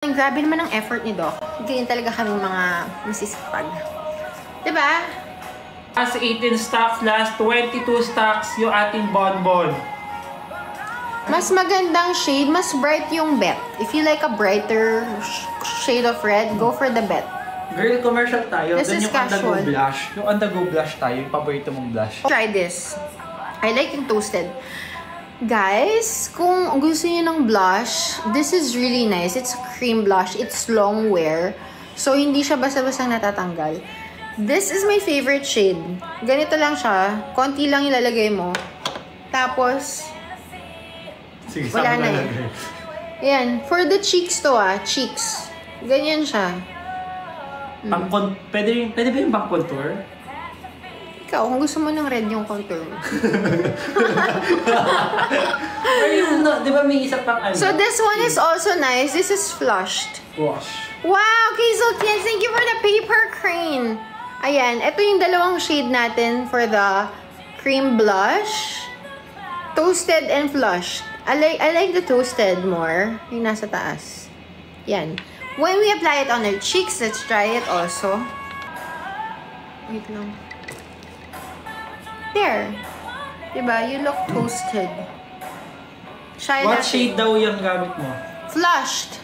Grabe naman ang effort ni Doc. Ganyan talaga kaming mga masisipag. Diba? Last 18 stocks, last 22 stocks yung ating bonbon. Mas magandang shade, mas bright yung bet. If you like a brighter shade of red, go for the bet. Girl, commercial tayo. This Then is yung casual. on-the-go blush. Yung on-the-go blush tayo, yung paborito mong blush. Try this. I like yung toasted. Guys, kung gusto niyo ng blush, this is really nice. It's a cream blush. It's long wear. So, hindi siya basta-basta natatanggal. This is my favorite shade. Ganito lang siya. Konti lang ilalagay mo. Tapos, sige, wala na yun. Ayan. For the cheeks to cheeks. Ganyan siya. Pwede ba yung pang contour? Ikaw, kung gusto mo ng red yung contour mo. Di ba may isa pang ano? So, this one is also nice. This is flushed. Wash. Wow! Hazel Kids, thank you for the paper crane. Ayan, ito yung dalawang shade natin for the cream blush. Toasted and flushed. I like the toasted more. Yung nasa taas. Yan. When we apply it on our cheeks, let's try it also. Wait lang. There. Diba? You look toasted. What shade daw yung gamit mo? Flushed.